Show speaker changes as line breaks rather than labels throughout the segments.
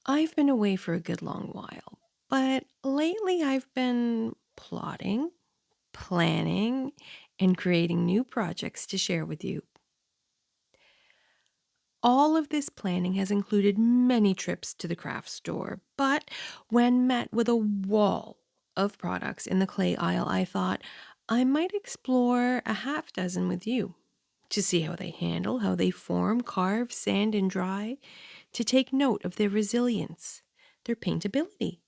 I've been away for a good long while, but lately I've been plotting, planning, and creating new projects to share with you. All of this planning has included many trips to the craft store, but when met with a wall of products in the clay aisle, I thought I might explore a half dozen with you to see how they handle, how they form, carve, sand, and dry, to take note of their resilience, their paintability,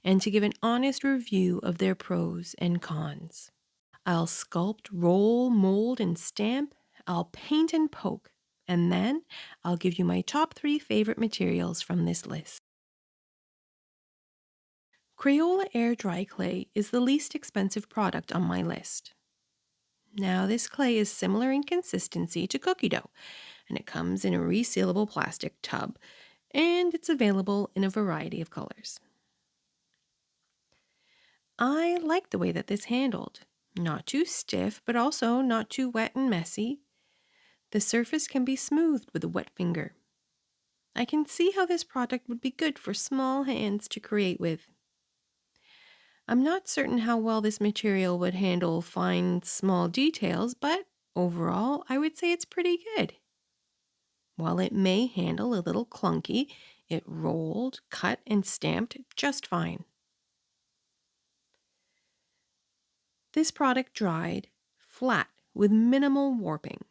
and to give an honest review of their pros and cons. I'll sculpt, roll, mold, and stamp. I'll paint and poke. And then I'll give you my top 3 favorite materials from this list. Crayola Air Dry Clay is the least expensive product on my list. Now, this clay is similar in consistency to cookie dough, and it comes in a resealable plastic tub, and it's available in a variety of colors. I like the way that this handled. Not too stiff, but also not too wet and messy. The surface can be smoothed with a wet finger. I can see how this product would be good for small hands to create with. I'm not certain how well this material would handle fine, small details, but overall, I would say it's pretty good. While it may handle a little clunky, it rolled, cut, and stamped just fine. This product dried flat with minimal warping.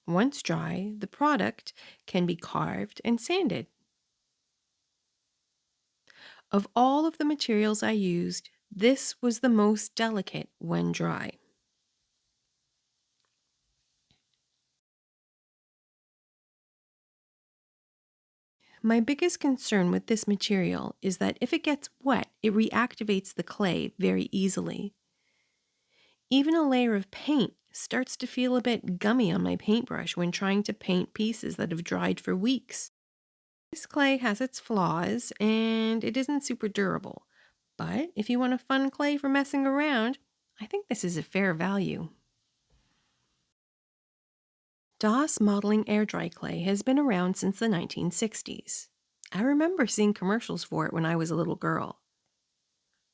Once dry, the product can be carved and sanded. Of all of the materials I used, this was the most delicate when dry. My biggest concern with this material is that if it gets wet, it reactivates the clay very easily. Even a layer of paint starts to feel a bit gummy on my paintbrush when trying to paint pieces that have dried for weeks. This clay has its flaws and it isn't super durable, but if you want a fun clay for messing around, I think this is a fair value. DOS modeling air dry clay has been around since the 1960s. I remember seeing commercials for it when I was a little girl.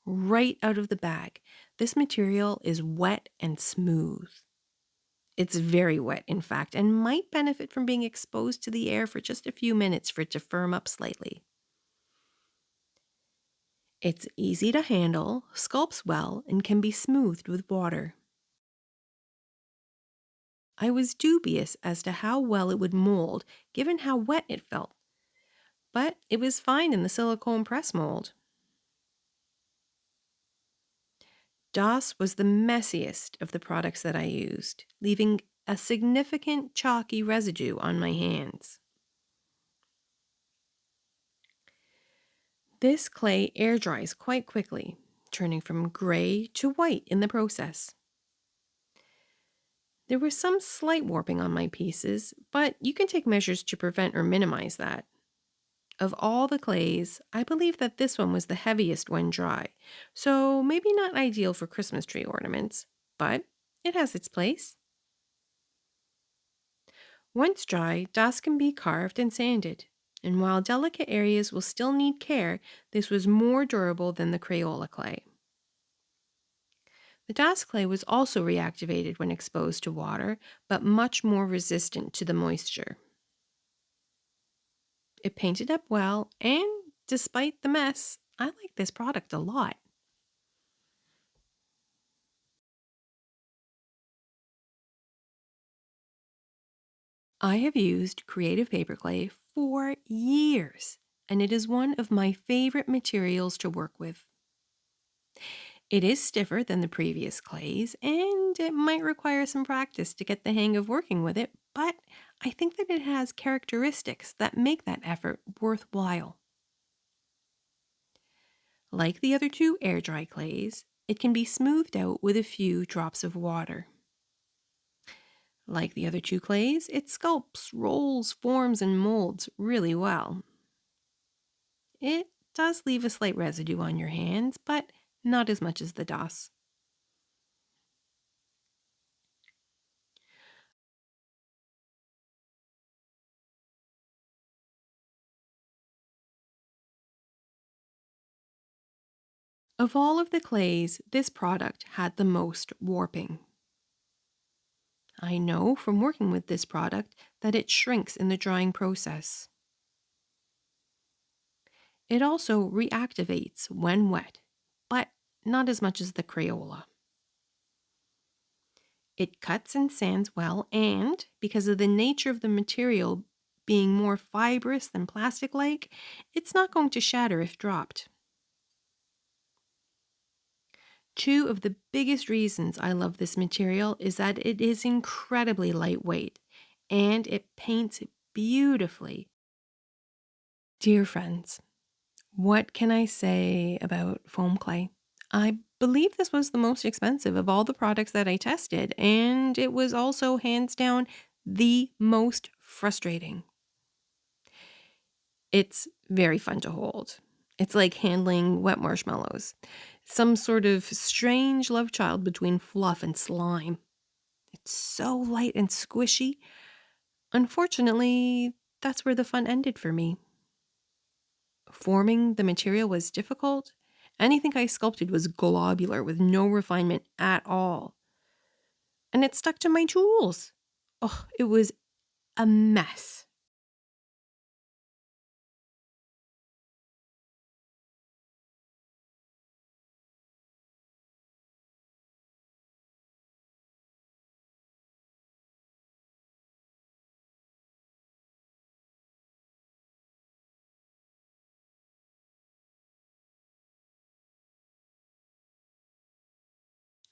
Right out of the bag, this material is wet and smooth. It's very wet, in fact, and might benefit from being exposed to the air for just a few minutes for it to firm up slightly. It's easy to handle, sculpts well, and can be smoothed with water. I was dubious as to how well it would mold given how wet it felt, but it was fine in the silicone press mold. DOS was the messiest of the products that I used, leaving a significant chalky residue on my hands. This clay air dries quite quickly, turning from gray to white in the process. There was some slight warping on my pieces, but you can take measures to prevent or minimize that. Of all the clays, I believe that this one was the heaviest when dry, so maybe not ideal for Christmas tree ornaments, but it has its place. Once dry, DOS can be carved and sanded, and while delicate areas will still need care, this was more durable than the Crayola clay. The DOS clay was also reactivated when exposed to water, but much more resistant to the moisture. It painted up well, and despite the mess, I like this product a lot. I have used Creative Paperclay for years, and it is one of my favorite materials to work with. It is stiffer than the previous clays, and it might require some practice to get the hang of working with it, but I think that it has characteristics that make that effort worthwhile. Like the other two air dry clays, it can be smoothed out with a few drops of water. Like the other two clays, it sculpts, rolls, forms, and molds really well. It does leave a slight residue on your hands, but not as much as the DOS. Of all of the clays, this product had the most warping. I know from working with this product that it shrinks in the drying process. It also reactivates when wet, but not as much as the Crayola. It cuts and sands well, and because of the nature of the material being more fibrous than plastic-like, it's not going to shatter if dropped. Two of the biggest reasons I love this material is that it is incredibly lightweight and it paints beautifully. Dear friends, what can I say about foam clay? I believe this was the most expensive of all the products that I tested, and it was also hands down the most frustrating. It's very fun to hold. It's like handling wet marshmallows, some sort of strange love child between fluff and slime. It's so light and squishy. Unfortunately, that's where the fun ended for me. Forming the material was difficult. Anything I sculpted was globular with no refinement at all. And it stuck to my tools. Oh, it was a mess.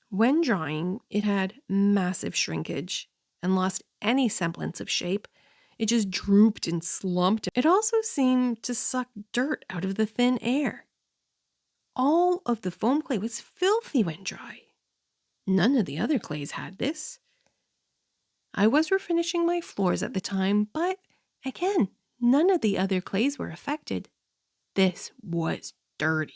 When drying, it had massive shrinkage and lost any semblance of shape. It just drooped and slumped. It also seemed to suck dirt out of the thin air. All of the foam clay was filthy when dry. None of the other clays had this. I was refinishing my floors at the time, but again, none of the other clays were affected. This was dirty.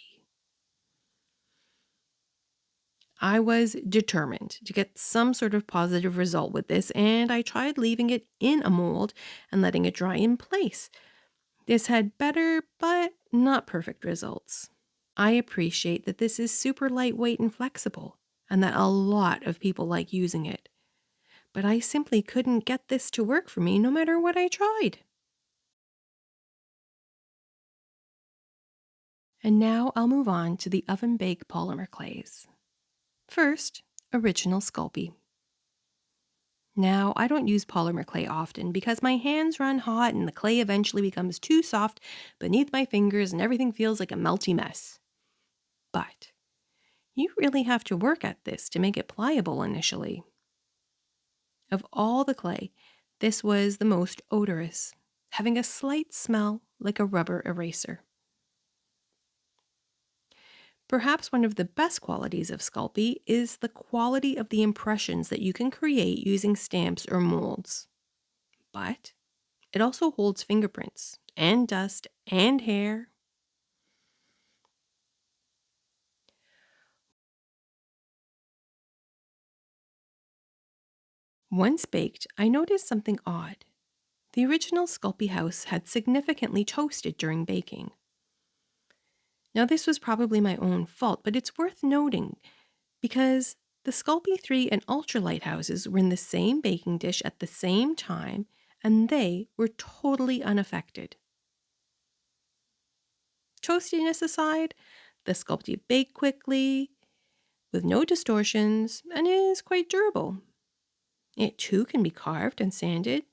I was determined to get some sort of positive result with this, and I tried leaving it in a mold and letting it dry in place. This had better, but not perfect results. I appreciate that this is super lightweight and flexible, and that a lot of people like using it. But I simply couldn't get this to work for me no matter what I tried. And now I'll move on to the oven-baked polymer clays. First, original Sculpey. Now, I don't use polymer clay often because my hands run hot and the clay eventually becomes too soft beneath my fingers and everything feels like a melty mess. But you really have to work at this to make it pliable initially. Of all the clay, this was the most odorous, having a slight smell like a rubber eraser. Perhaps one of the best qualities of Sculpey is the quality of the impressions that you can create using stamps or molds. But it also holds fingerprints and dust and hair. Once baked, I noticed something odd. The original Sculpey house had significantly toasted during baking. Now, this was probably my own fault, but it's worth noting because the Sculpey III and Ultralight houses were in the same baking dish at the same time, and they were totally unaffected. Toastiness aside, the Sculpey baked quickly, with no distortions, and is quite durable. It too can be carved and sanded,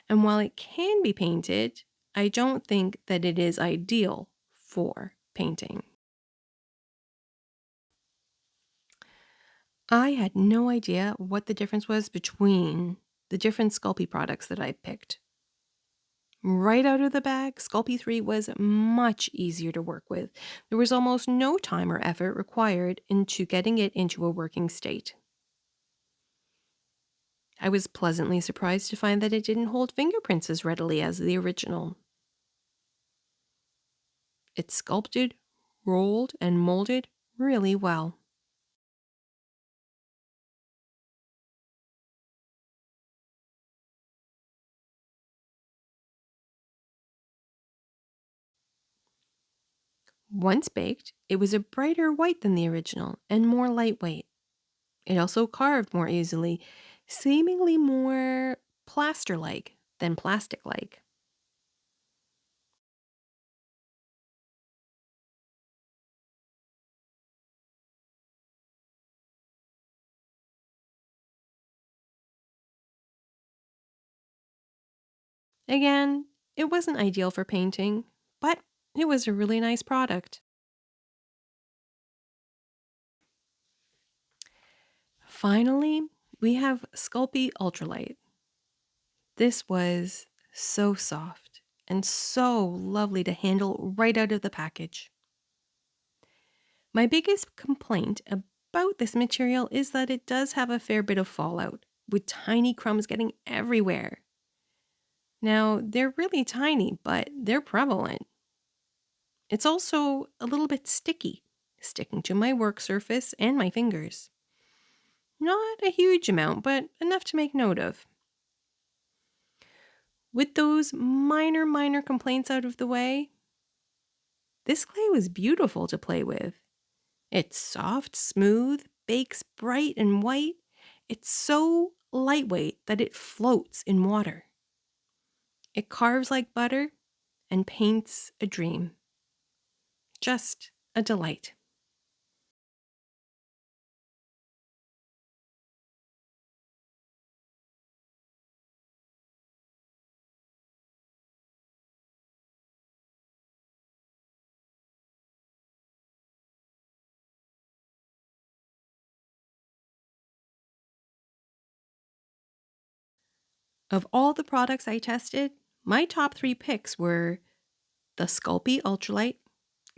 and while it can be painted, I don't think that it is ideal for painting. I had no idea what the difference was between the different Sculpey products that I picked. Right out of the bag, Sculpey 3 was much easier to work with. There was almost no time or effort required into getting it into a working state. I was pleasantly surprised to find that it didn't hold fingerprints as readily as the original. It sculpted, rolled, and molded really well. Once baked, it was a brighter white than the original and more lightweight. It also carved more easily, seemingly more plaster-like than plastic-like. Again, it wasn't ideal for painting, but it was a really nice product. Finally, we have Sculpey Ultralite. This was so soft and so lovely to handle right out of the package. My biggest complaint about this material is that it does have a fair bit of fallout, with tiny crumbs getting everywhere. Now, they're really tiny, but they're prevalent. It's also a little bit sticky, sticking to my work surface and my fingers. Not a huge amount, but enough to make note of. With those minor complaints out of the way, this clay was beautiful to play with. It's soft, smooth, bakes bright and white. It's so lightweight that it floats in water. It carves like butter and paints a dream. Just a delight. Of all the products I tested, my top 3 picks were the Sculpey Ultralite,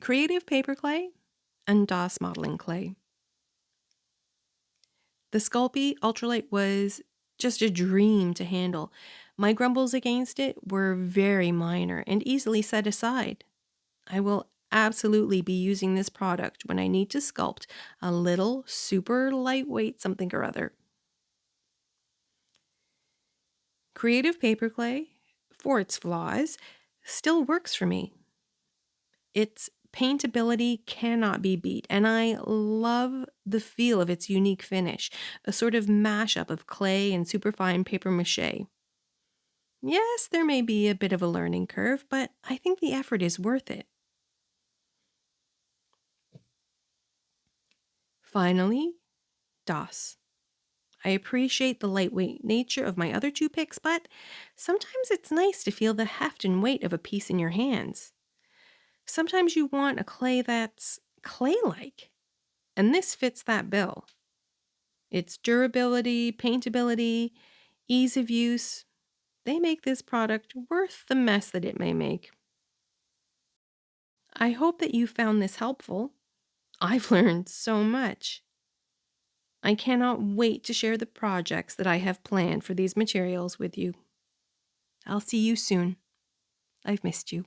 Creative Paperclay, and DOS Modeling Clay. The Sculpey Ultralight was just a dream to handle. My grumbles against it were very minor and easily set aside. I will absolutely be using this product when I need to sculpt a little super lightweight something or other. Creative Paperclay, for its flaws, still works for me. Its paintability cannot be beat, and I love the feel of its unique finish, a sort of mashup of clay and superfine paper mache. Yes, there may be a bit of a learning curve, but I think the effort is worth it. Finally, DOS. I appreciate the lightweight nature of my other 2 picks, but sometimes it's nice to feel the heft and weight of a piece in your hands. Sometimes you want a clay that's clay-like, and this fits that bill. Its durability, paintability, ease of use, they make this product worth the mess that it may make. I hope that you found this helpful. I've learned so much. I cannot wait to share the projects that I have planned for these materials with you. I'll see you soon. I've missed you.